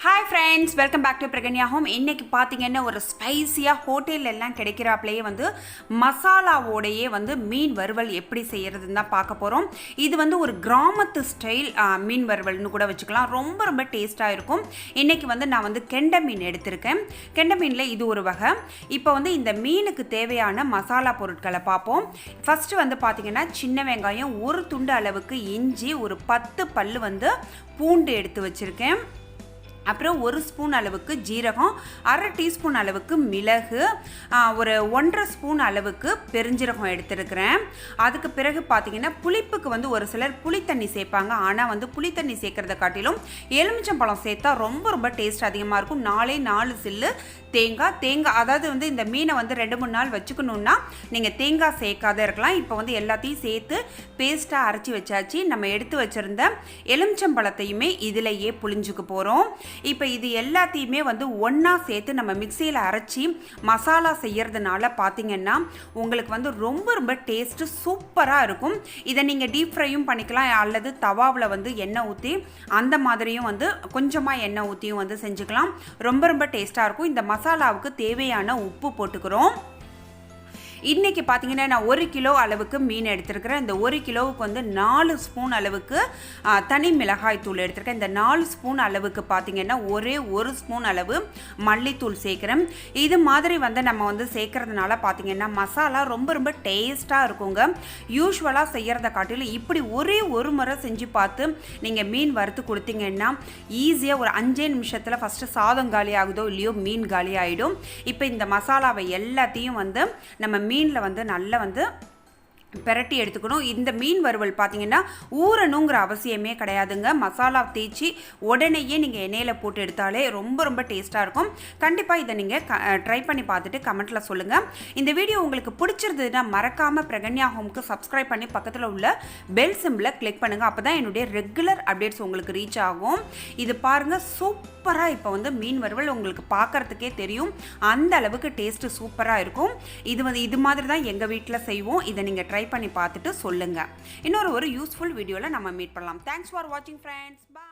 Hi friends, welcome back to praganyahome. இன்றைக்கி பார்த்தீங்கன்னா ஒரு ஸ்பைஸியாக ஹோட்டல் எல்லாம் கிடைக்கிறாப்லேயே வந்து மசாலாவோடையே வந்து மீன் வறுவல் எப்படி செய்கிறதுன்னு தான் பார்க்க போகிறோம். இது வந்து ஒரு கிராமத்து ஸ்டைல் மீன் வறுவல்னு கூட வச்சுக்கலாம். ரொம்ப ரொம்ப டேஸ்ட்டாக இருக்கும். இன்றைக்கி வந்து நான் வந்து கெண்டை மீன் எடுத்திருக்கேன். கெண்டை மீனில் இது ஒரு வகை. இப்போ வந்து இந்த மீனுக்கு தேவையான மசாலா பொருட்களை பார்ப்போம். ஃபஸ்ட்டு வந்து பார்த்திங்கன்னா சின்ன வெங்காயம், ஒரு துண்டு அளவுக்கு இஞ்சி, ஒரு 10 பல் வந்து பூண்டு எடுத்து வச்சுருக்கேன். அப்புறம் 1 ஸ்பூன் அளவுக்கு ஜீரகம், அரை டீஸ்பூன் அளவுக்கு மிளகு, ஒரு 1.5 ஸ்பூன் அளவுக்கு பெருஞ்சீரகம் எடுத்துருக்கிறேன். அதுக்கு பிறகு பார்த்தீங்கன்னா புளிப்புக்கு வந்து ஒரு சிலர் புளித்தண்ணி சேர்ப்பாங்க. ஆனால் வந்து புளித்தண்ணி சேர்க்கறத காட்டிலும் எலுமிச்சம்பழம் சேர்த்தா ரொம்ப ரொம்ப டேஸ்ட் அதிகமாக இருக்கும். 4 சில்லு தேங்காய், அதாவது வந்து இந்த மீனை வந்து 2-3 நாள் வச்சுக்கணுன்னா நீங்கள் தேங்காய் சேர்க்காத இருக்கலாம். இப்போ வந்து எல்லாத்தையும் சேர்த்து பேஸ்ட்டாக அரைச்சி வச்சாச்சு. நம்ம எடுத்து வச்சுருந்த எலுமிச்சம்பழத்தையுமே இதிலையே புளிஞ்சுக்க போகிறோம். இப்போ இது எல்லாத்தையுமே வந்து ஒன்றா சேர்த்து நம்ம மிக்சியில் அரைச்சி மசாலா செய்கிறதுனால பார்த்திங்கன்னா உங்களுக்கு வந்து ரொம்ப ரொம்ப டேஸ்ட்டு சூப்பராக இருக்கும். இதை நீங்கள் டீப் ஃப்ரையும் பண்ணிக்கலாம், அல்லது தவாவில் வந்து எண்ணெய் ஊற்றி அந்த மாதிரியும் வந்து கொஞ்சமாக எண்ணெய் ஊற்றியும் வந்து செஞ்சுக்கலாம். ரொம்ப ரொம்ப டேஸ்ட்டாக இருக்கும். இந்த மசாலாவுக்கு தேவையான உப்பு போட்டுக்கிறோம். இன்றைக்கி பார்த்தீங்கன்னா நான் 1 கிலோ அளவுக்கு மீன் எடுத்துருக்கிறேன். இந்த 1 கிலோவுக்கு வந்து 4 ஸ்பூன் அளவுக்கு தனி மிளகாய் தூள் எடுத்துருக்கேன். இந்த 4 ஸ்பூன் அளவுக்கு பார்த்திங்கன்னா ஒரே 1 ஸ்பூன் அளவு மல்லித்தூள் சேர்க்குறேன். இது மாதிரி வந்து நம்ம வந்து சேர்க்குறதுனால பார்த்திங்கன்னா மசாலா ரொம்ப ரொம்ப டேஸ்ட்டாக இருக்குங்க. யூஸ்வலாக செய்கிறத காட்டிலும் இப்படி ஒரே ஒரு முறை செஞ்சு பார்த்து நீங்கள் மீன் வறுத்து கொடுத்தீங்கன்னா ஈஸியாக ஒரு 5 நிமிஷத்தில் ஃபஸ்ட்டு சாதம் காலி ஆகுதோ இல்லையோ மீன் காலி ஆகிடும். இப்போ இந்த மசாலாவை எல்லாத்தையும் வந்து நம்ம மீனில் வந்து நல்லா வந்து பெரட்டி எடுத்துக்கணும். இந்த மீன் வறுவல் பார்த்தீங்கன்னா ஊறணுங்கிற அவசியமே கிடையாதுங்க. மசாலா தேய்ச்சி உடனேயே நீங்கள் எண்ணெயில் போட்டு எடுத்தாலே ரொம்ப ரொம்ப டேஸ்ட்டாக இருக்கும். கண்டிப்பாக இதை நீங்கள் ட்ரை பண்ணி பார்த்துட்டு கமெண்ட்டில் சொல்லுங்கள். இந்த வீடியோ உங்களுக்கு பிடிச்சிருந்ததுன்னா மறக்காமல் praganyahome சப்ஸ்கிரைப் பண்ணி பக்கத்தில் உள்ள பெல் சிம்பிளை கிளிக் பண்ணுங்கள். அப்போ தான் என்னுடைய ரெகுலர் அப்டேட்ஸ் உங்களுக்கு ரீச் ஆகும். இது பாருங்கள், சூப்பராக இப்போ வந்து மீன் வறுவல் உங்களுக்கு பார்க்குறதுக்கே தெரியும். அந்த அளவுக்கு டேஸ்ட்டு சூப்பராக இருக்கும். இது மாதிரி தான் எங்கள் வீட்டில் செய்வோம். இதை நீங்கள் ட்ரை பண்ணி பார்த்துட்டு சொல்லுங்கள். இன்னொரு யூஸ்ஃபுல் வீடியோவில் நம்ம மீட் பண்ணலாம். தேங்க்ஸ் ஃபார் வாட்சிங் ஃப்ரெண்ட்ஸ். பாய்.